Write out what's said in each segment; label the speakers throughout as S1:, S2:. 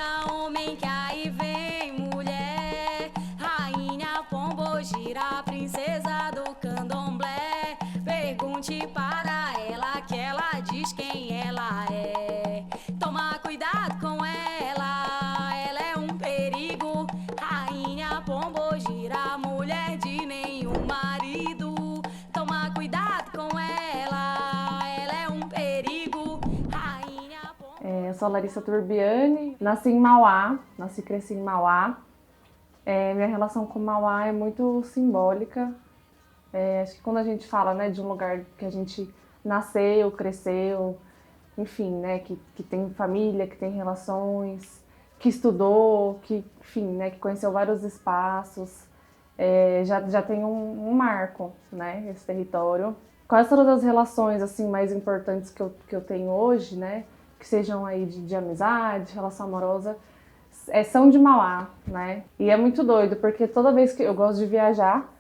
S1: cada homem que aí vem mulher. Rainha Pombogira, princesa do candomblé. Pergunte para ela que ela diz quem ela é. Toma cuidado com ela é um perigo. Rainha Pombogira, mulher de nenhum marido. Toma cuidado com ela é um perigo. Rainha Pombogira.
S2: Eu sou a Larissa Turbiani, nasci em Mauá, nasci e cresci em Mauá. Minha relação com Mauá é muito simbólica. Acho que quando a gente fala, né, de um lugar que a gente nasceu, cresceu, enfim, né, que tem família, que tem relações, que estudou, enfim, né, que conheceu vários espaços, já tem um marco, né, esse território. Quais todas as relações assim mais importantes que eu tenho hoje, né, que sejam aí de amizade, relação amorosa, são de Mauá, né? E é muito doido, porque toda vez que eu gosto de viajar,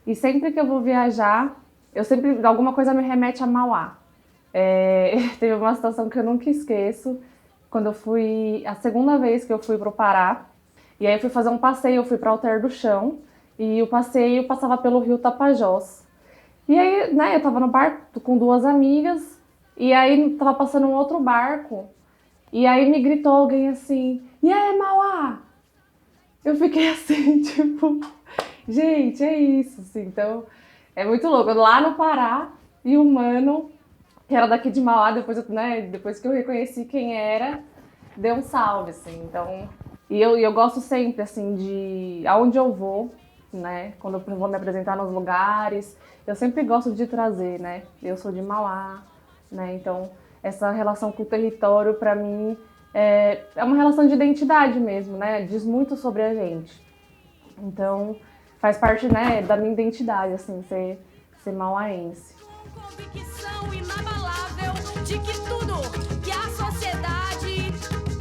S2: e sempre que eu vou viajar, alguma coisa me remete a Mauá. Teve uma situação que eu nunca esqueço, quando a segunda vez que eu fui para o Pará, e aí eu fui fazer um passeio, eu fui para Alter do Chão, e o passeio passava pelo rio Tapajós. E aí, né, eu tava no barco com duas amigas, e aí tava passando um outro barco, e aí me gritou alguém assim, e aí, Mauá? Eu fiquei assim, tipo, gente, é isso, assim, então é muito louco. Lá no Pará, e o mano, que era daqui de Mauá, depois que eu reconheci quem era, deu um salve, assim, então... E eu gosto sempre, assim, aonde eu vou, né, quando eu vou me apresentar nos lugares, eu sempre gosto de trazer, né, eu sou de Mauá, né, então essa relação com o território, para mim, é uma relação de identidade mesmo, né, diz muito sobre a gente. Então, faz parte, né, da minha identidade, assim, ser mauaense.
S1: Convicção inabalável de que tudo que a sociedade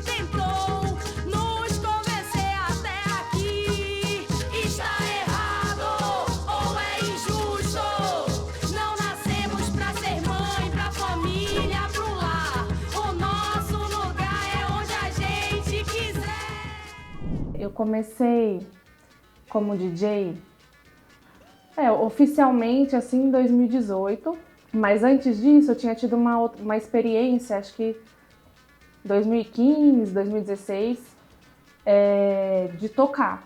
S1: tentou nos convencer até aqui está errado ou é injusto. Não nascemos pra ser mãe, pra família, pro lar. O nosso lugar é onde a gente quiser.
S2: Eu comecei como DJ, oficialmente, assim, em 2018, mas antes disso eu tinha tido uma experiência, acho que 2015, 2016, de tocar.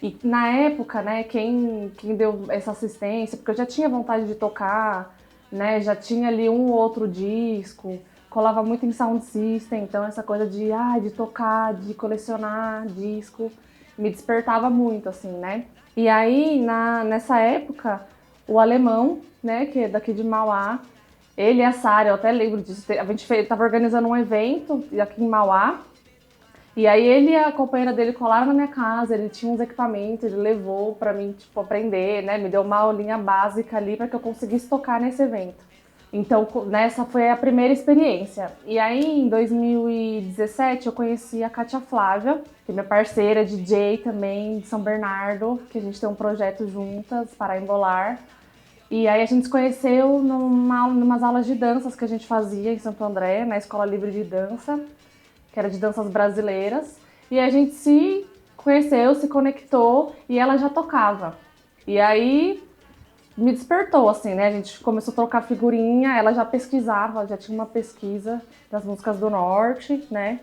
S2: E na época, né, quem deu essa assistência, porque eu já tinha vontade de tocar, né, já tinha ali um ou outro disco, colava muito em sound system, então essa coisa de tocar, de colecionar disco, me despertava muito, assim, né. E aí, nessa época, o Alemão, né, que é daqui de Mauá, ele e a Sara, eu até lembro disso, a gente estava organizando um evento aqui em Mauá, e aí ele e a companheira dele colaram na minha casa, ele tinha uns equipamentos, ele levou pra mim, tipo, aprender, né, me deu uma aulinha básica ali para que eu conseguisse tocar nesse evento. Então, nessa foi a primeira experiência. E aí, em 2017, eu conheci a Kátia Flávia, que é minha parceira, DJ também, de São Bernardo, que a gente tem um projeto juntas, para Embolar. E aí a gente se conheceu numas aulas de danças que a gente fazia em Santo André, na Escola Livre de Dança, que era de danças brasileiras. E a gente se conheceu, se conectou, e ela já tocava. E aí me despertou, assim, né? A gente começou a trocar figurinha, ela já pesquisava, já tinha uma pesquisa das músicas do Norte, né?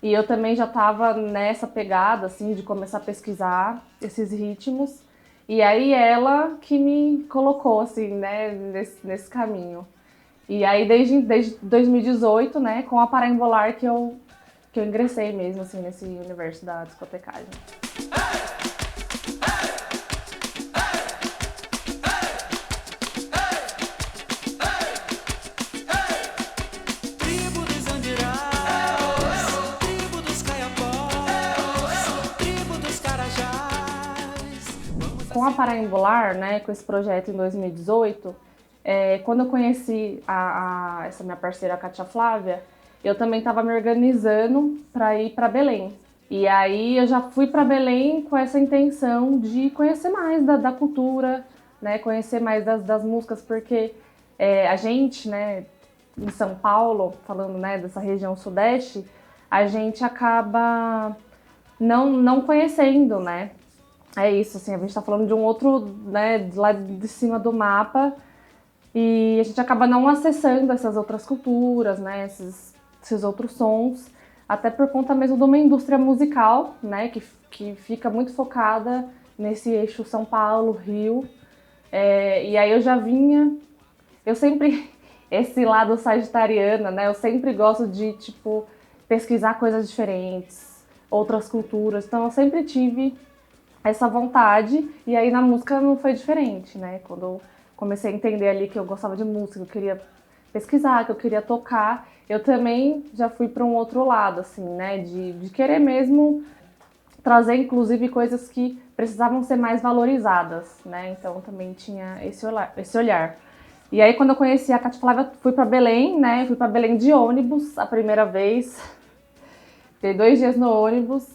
S2: E eu também já tava nessa pegada, assim, de começar a pesquisar esses ritmos. E aí ela que me colocou, assim, né, nesse caminho. E aí desde 2018, né, com a Paraembolar que eu ingressei mesmo, assim, nesse universo da discotecagem. Com a Paraembolar, né, com esse projeto em 2018, quando eu conheci essa minha parceira, a Kátia Flávia, eu também estava me organizando para ir para Belém. E aí eu já fui para Belém com essa intenção de conhecer mais da cultura, né, conhecer mais das músicas, porque a gente, né, em São Paulo, falando, né, dessa região sudeste, a gente acaba não conhecendo, né? É isso, assim, a gente tá falando de um outro, né, lá de cima do mapa, e a gente acaba não acessando essas outras culturas, né, esses outros sons, até por conta mesmo de uma indústria musical, né, que fica muito focada nesse eixo São Paulo, Rio. E aí eu sempre, esse lado sagitariana, né, eu sempre gosto de, tipo, pesquisar coisas diferentes, outras culturas, então eu sempre tive essa vontade, e aí na música não foi diferente, né? Quando eu comecei a entender ali que eu gostava de música, que eu queria pesquisar, que eu queria tocar, eu também já fui para um outro lado, assim, né? De querer mesmo trazer, inclusive, coisas que precisavam ser mais valorizadas, né? Então também tinha esse olhar. E aí quando eu conheci a Cátia Flávia, fui para Belém, né? Fui para Belém de ônibus a primeira vez. Fiquei 2 dias no ônibus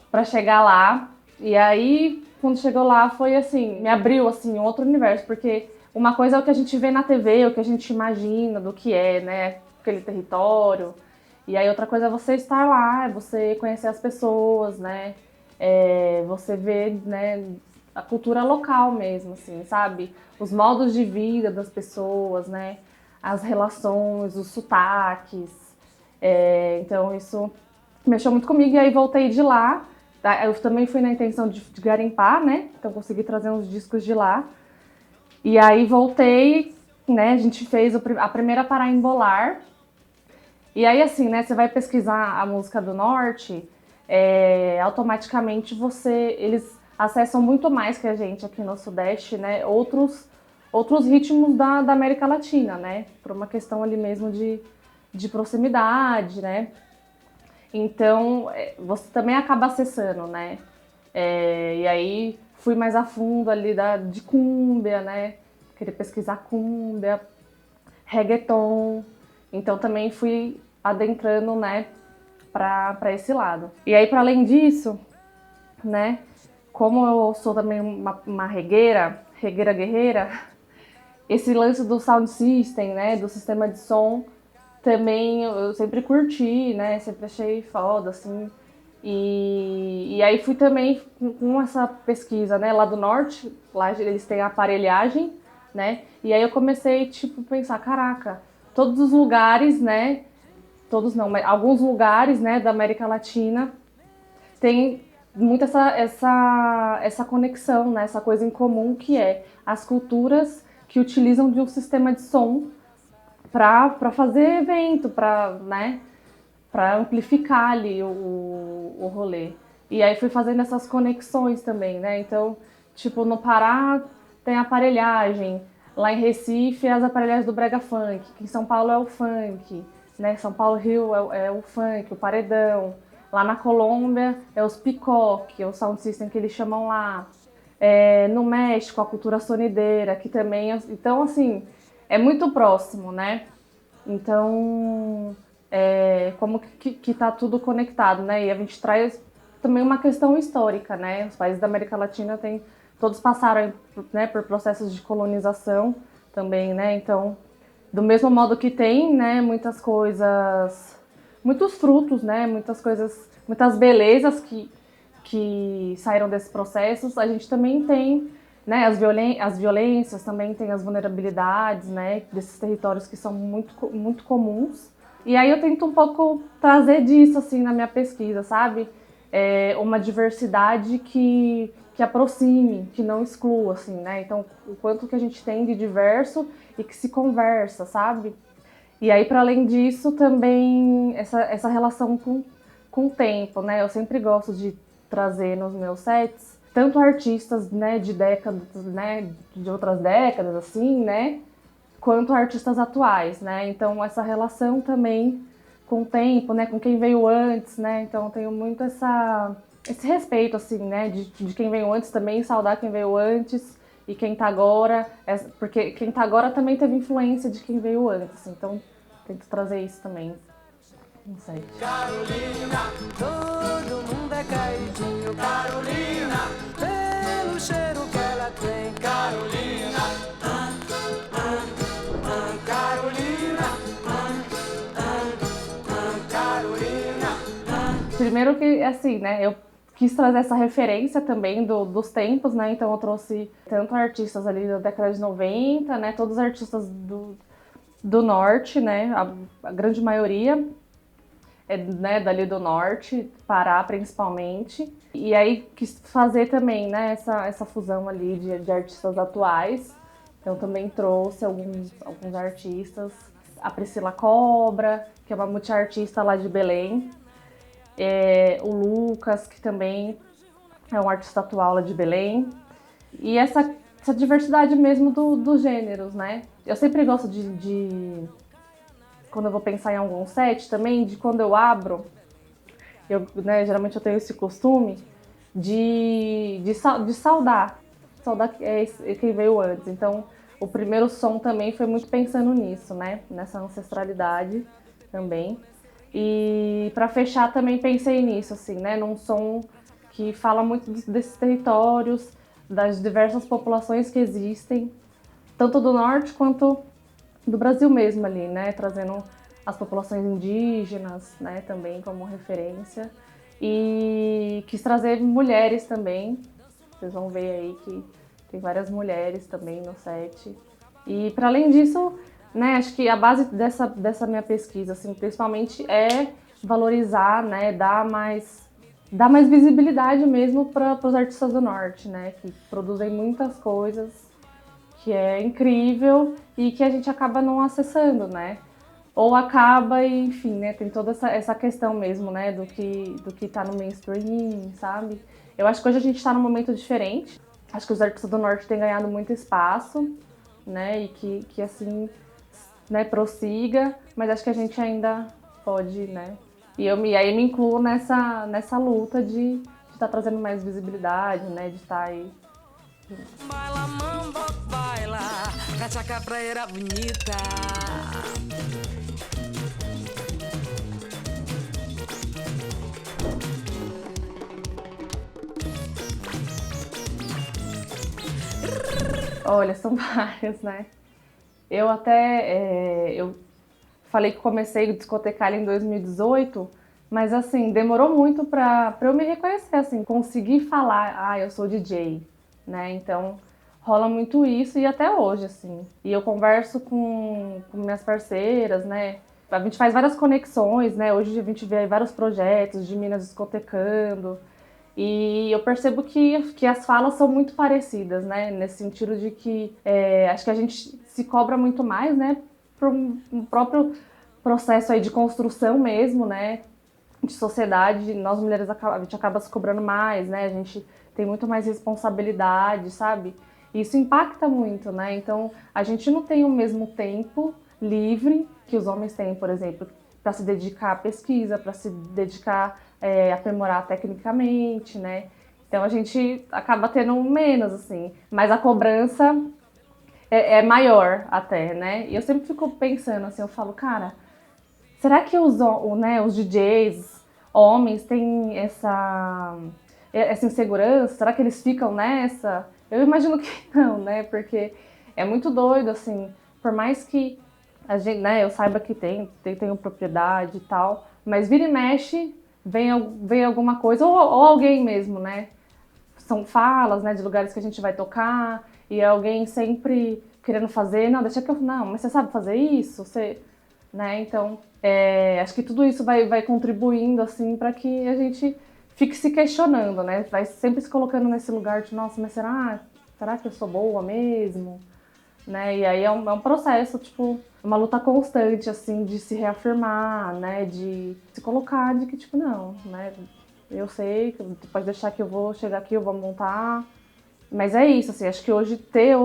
S2: para chegar lá. E aí, quando chegou lá, foi assim, me abriu assim um outro universo, porque uma coisa é o que a gente vê na TV, o que a gente imagina do que é, né, aquele território. E aí outra coisa é você estar lá, é você conhecer as pessoas, né, você ver, né, a cultura local mesmo, assim, sabe? Os modos de vida das pessoas, né, as relações, os sotaques. Então isso mexeu muito comigo, e aí voltei de lá. Eu também fui na intenção de garimpar, né? Então consegui trazer uns discos de lá. E aí voltei, né? A gente fez a primeira Paraimbolar. E aí assim, né? Você vai pesquisar a música do Norte, automaticamente eles acessam muito mais que a gente aqui no Sudeste, né? Outros ritmos da América Latina, né? Por uma questão ali mesmo de proximidade, né? Então, você também acaba acessando, né? E aí, fui mais a fundo ali de cúmbia, né? Queria pesquisar cúmbia, reggaeton. Então, também fui adentrando, né? Para esse lado. E aí, para além disso, né? Como eu sou também uma regueira guerreira, esse lance do sound system, né? Do sistema de som, também eu sempre curti, né? Sempre achei foda, assim. E aí fui também com essa pesquisa, né? Lá do norte, lá eles têm a aparelhagem, né? E aí eu comecei, tipo, pensar, caraca, todos os lugares, né? Todos não, mas alguns lugares, né, da América Latina tem muito essa conexão, né? Essa coisa em comum que é as culturas que utilizam de um sistema de som para fazer evento, né, para amplificar ali o rolê. E aí fui fazendo essas conexões também, né? Então, tipo, no Pará tem a aparelhagem, lá em Recife é as aparelhagens do brega funk, que em São Paulo é o funk, né? São Paulo, Rio é o funk, o paredão. Lá na Colômbia é os picoque, é o sound system que eles chamam lá. No México, a cultura sonideira, que também... Então, assim, é muito próximo, né? Então, como que tá tudo conectado, né? E a gente traz também uma questão histórica, né? Os países da América Latina todos passaram, né, por processos de colonização também, né? Então, do mesmo modo que tem, né, muitas coisas, muitos frutos, né? Muitas coisas, muitas belezas que saíram desses processos, a gente também tem, né, as violências, também tem as vulnerabilidades, né, desses territórios que são muito, muito comuns. E aí eu tento um pouco trazer disso, assim, na minha pesquisa, sabe? Uma diversidade que aproxime, que não exclua, assim, né? Então, o quanto que a gente tem de diverso e que se conversa, sabe? E aí, para além disso, também essa relação com o tempo, né? Eu sempre gosto de trazer nos meus sets tanto artistas, né, de décadas, né, de outras décadas, assim, né, quanto artistas atuais, né? Então essa relação também com o tempo, né, com quem veio antes, né? Então eu tenho muito esse respeito, assim, né, de quem veio antes também, saudar quem veio antes e quem tá agora, porque quem tá agora também teve influência de quem veio antes, então tento trazer isso também. Não sei.
S3: Carolina, todo mundo é caidinho. Carolina, pelo cheiro que ela tem. Carolina, Carolina, Carolina,
S2: primeiro que, assim, né, eu quis trazer essa referência também dos tempos, né, então eu trouxe tanto artistas ali da década de 90, né, todos os artistas do norte, né, a grande maioria né, dali do norte, Pará principalmente, e aí quis fazer também, né, essa fusão ali de artistas atuais, então também trouxe alguns artistas, a Priscila Cobra, que é uma multiartista lá de Belém, o Lucas, que também é um artista atual lá de Belém, e essa diversidade mesmo dos gêneros, né? Eu sempre gosto de quando eu vou pensar em algum set também, de quando eu abro, né, geralmente eu tenho esse costume de saudar quem veio antes. Então, o primeiro som também foi muito pensando nisso, né? Nessa ancestralidade também. E para fechar também pensei nisso, assim, né? Num som que fala muito desses territórios, das diversas populações que existem, tanto do norte quanto do Brasil mesmo ali, né? Trazendo as populações indígenas, né? Também como referência. E quis trazer mulheres também. Vocês vão ver aí que tem várias mulheres também no set. E para além disso, né, acho que a base dessa minha pesquisa, assim, principalmente é valorizar, né, dar mais visibilidade mesmo para os artistas do norte, né, que produzem muitas coisas, que é incrível e que a gente acaba não acessando, né, ou acaba e, enfim, né, tem toda essa questão mesmo, né, do que tá no mainstream, sabe? Eu acho que hoje a gente está num momento diferente, acho que os artistas do norte têm ganhado muito espaço, né, e que assim, né, prossiga, mas acho que a gente ainda pode, né, e aí me incluo nessa luta de estar trazendo mais visibilidade, né, de estar aí.
S3: Baila, mambo, baila, cachaca praeira bonita.
S2: Olha, são vários, né? Eu até, eu falei que comecei a discotecar em 2018, mas assim, demorou muito pra eu me reconhecer, assim, conseguir falar, eu sou DJ, né? Então, rola muito isso e até hoje, assim. E eu converso com minhas parceiras, né? A gente faz várias conexões, né? Hoje a gente vê aí vários projetos de minas discotecando. E eu percebo que as falas são muito parecidas, né? Nesse sentido de que acho que a gente se cobra muito mais, né? Por um próprio processo aí de construção mesmo, né? De sociedade, nós mulheres a gente acaba se cobrando mais, né? A gente tem muito mais responsabilidade, sabe? E isso impacta muito, né? Então, a gente não tem o mesmo tempo livre que os homens têm, por exemplo, para se dedicar à pesquisa, para se dedicar a aprimorar tecnicamente, né? Então a gente acaba tendo menos, assim, mas a cobrança é maior até, né? E eu sempre fico pensando, assim, eu falo, cara, será que os DJs, homens, têm essa insegurança? Será que eles ficam nessa? Eu imagino que não, né? Porque é muito doido, assim, por mais que a gente, né, eu saiba que tenho propriedade e tal, mas vira e mexe, vem alguma coisa, ou alguém mesmo, né? São falas, né, de lugares que a gente vai tocar, e alguém sempre querendo fazer, não, mas você sabe fazer isso? Né? Então, acho que tudo isso vai contribuindo, assim, para que a gente fique se questionando, né? Vai sempre se colocando nesse lugar de, nossa, mas será que eu sou boa mesmo? Né? E aí é um processo, tipo, uma luta constante, assim, de se reafirmar, né? De se colocar, de que, tipo, não, né? Eu sei, tu pode deixar que eu vou chegar aqui, eu vou montar. Mas é isso, assim, acho que hoje ter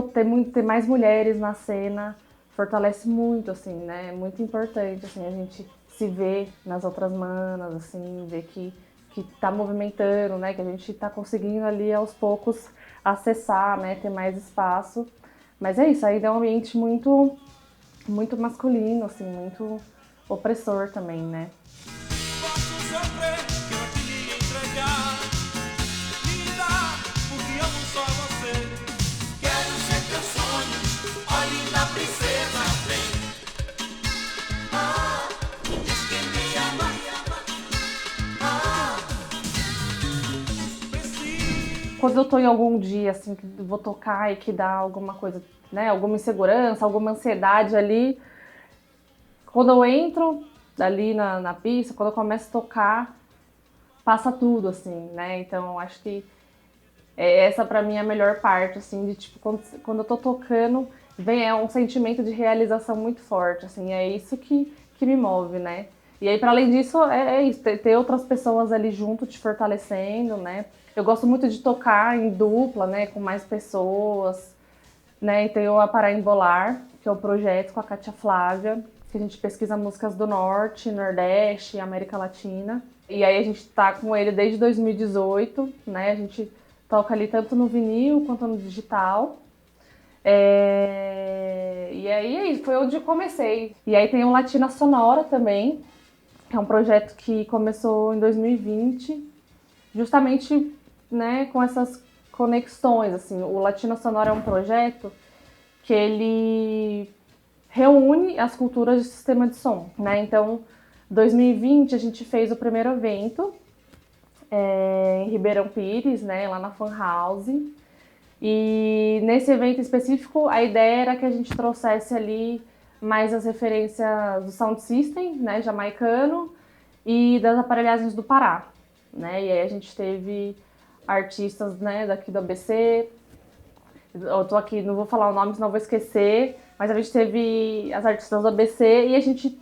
S2: mais mulheres na cena fortalece muito, assim, né? É muito importante, assim, a gente se ver nas outras manas, assim, ver que tá movimentando, né? Que a gente tá conseguindo ali, aos poucos, acessar, né? Ter mais espaço. Mas é isso, aí é um ambiente muito, muito masculino, assim, muito opressor também, né?
S4: Posso sofrer, que eu te entregar. Me dá, porque amo só você. Quero ser teu sonho, ó linda princesa, vem. Diz que me ama,
S2: quando eu tô em algum dia, assim, que vou tocar e que dá alguma coisa, né, alguma insegurança, alguma ansiedade ali, quando eu entro ali na pista, quando eu começo a tocar, passa tudo, assim, né? Então, acho que essa pra mim é a melhor parte, assim, de tipo, quando eu tô tocando, vem um sentimento de realização muito forte, assim, é isso que me move, né? E aí, para além disso, é isso, ter outras pessoas ali junto te fortalecendo, né? Eu gosto muito de tocar em dupla, né, com mais pessoas, né? E tem o Aparaembolar, que é o projeto com a Kátia Flávia, que a gente pesquisa músicas do Norte, Nordeste e América Latina. E aí a gente tá com ele desde 2018, né? A gente toca ali tanto no vinil quanto no digital. E aí foi onde eu comecei. E aí tem o Latina Sonora também, que é um projeto que começou em 2020, justamente, né, com essas conexões, assim. O Latina Sonora é um projeto que ele reúne as culturas de sistema de som, né? Então, 2020 a gente fez o primeiro evento em Ribeirão Pires, né, lá na Fan House. E nesse evento específico, a ideia era que a gente trouxesse ali mais as referências do sound system, né, jamaicano, e das aparelhagens do Pará, né? E aí a gente teve artistas, né, daqui do ABC. Eu tô aqui, não vou falar o nome, senão eu vou esquecer, mas a gente teve as artistas do ABC e a gente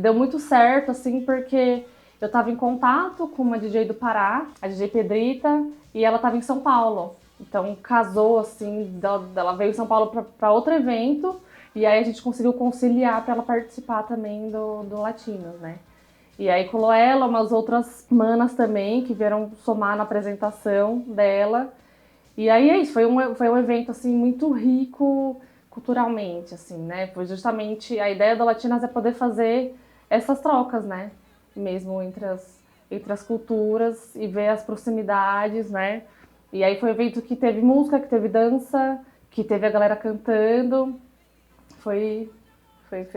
S2: deu muito certo, assim, porque eu tava em contato com uma DJ do Pará, a DJ Pedrita, e ela tava em São Paulo. Então casou, assim, ela veio em São Paulo para outro evento, e aí a gente conseguiu conciliar para ela participar também do Latinos, né? E aí colou ela, umas outras manas também, que vieram somar na apresentação dela. E aí é isso, foi um evento, assim, muito rico culturalmente, assim, né? Foi justamente, a ideia do Latinas é poder fazer essas trocas, né? Mesmo entre as culturas e ver as proximidades, né? E aí foi um evento que teve música, que teve dança, que teve a galera cantando. Foi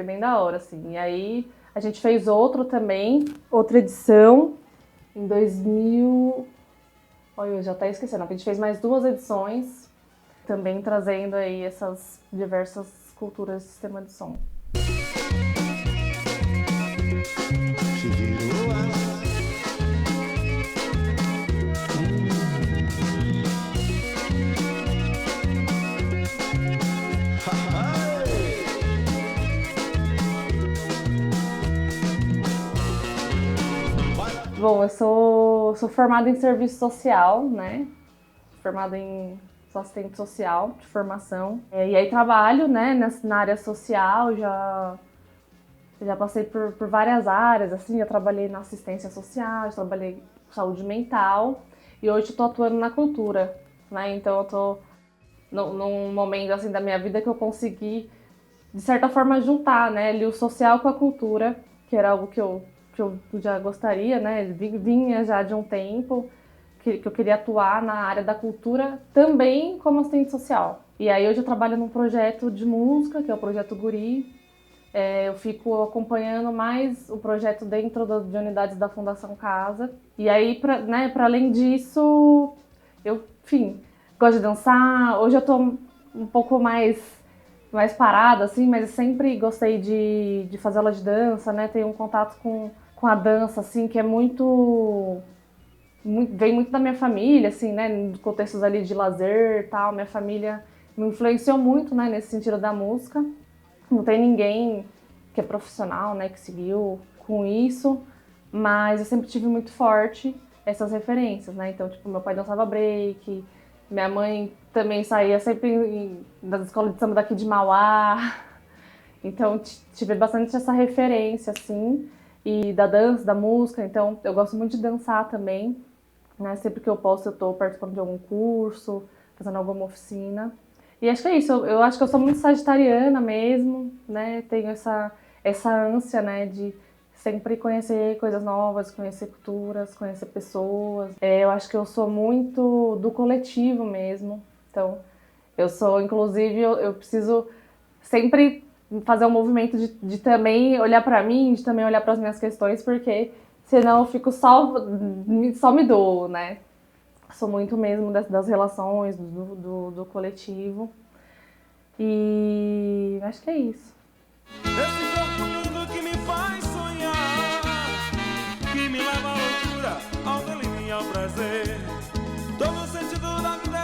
S2: bem da hora, assim. E aí a gente fez outro também, outra edição, em 2000... Olha, eu já até esquecendo. A gente fez mais 2 edições, também trazendo aí essas diversas culturas de sistema de som. Bom, eu sou formada em serviço social, né? Formada sou assistente social de formação. E aí trabalho, né, na área social, já passei por várias áreas, assim, já trabalhei na assistência social, já trabalhei com saúde mental e hoje estou atuando na cultura, né? Então eu tô num momento, assim, da minha vida que eu consegui, de certa forma, juntar, né, ali o social com a cultura, que era algo que eu já gostaria, né? Vinha já de um tempo que eu queria atuar na área da cultura também como assistente social. E aí hoje eu trabalho num projeto de música, que é o Projeto Guri. Eu fico acompanhando mais o projeto dentro de unidades da Fundação Casa. E aí, para além disso, eu, enfim, gosto de dançar. Hoje eu tô um pouco mais parada, assim, mas eu sempre gostei de fazer aula de dança, né? Tenho um contato com a dança, assim, que é vem muito da minha família, assim, né? Nos contextos ali de lazer e tal. Minha família me influenciou muito, né? Nesse sentido da música. Não tem ninguém que é profissional, né? Que seguiu com isso. Mas eu sempre tive muito forte essas referências, né? Então, tipo, meu pai dançava break. Minha mãe também saía sempre das escolas de samba daqui de Mauá. Então, tive bastante essa referência, assim. E da dança, da música, então eu gosto muito de dançar também, né? Sempre que eu posso eu estou participando de algum curso, fazendo alguma oficina. E acho que é isso, eu acho que eu sou muito sagitariana mesmo, né? Tenho essa ânsia, né, de sempre conhecer coisas novas, conhecer culturas, conhecer pessoas. Eu acho que eu sou muito do coletivo mesmo, então eu sou, inclusive, eu preciso sempre fazer um movimento de também olhar para mim, de também olhar para as minhas questões, porque senão eu fico só me dou, né? Sou muito mesmo das relações, do coletivo. E acho que é isso.
S4: Esse corpo lindo que me faz sonhar, que me leva à loucura, ao delírio e ao prazer. Todo o sentido da vida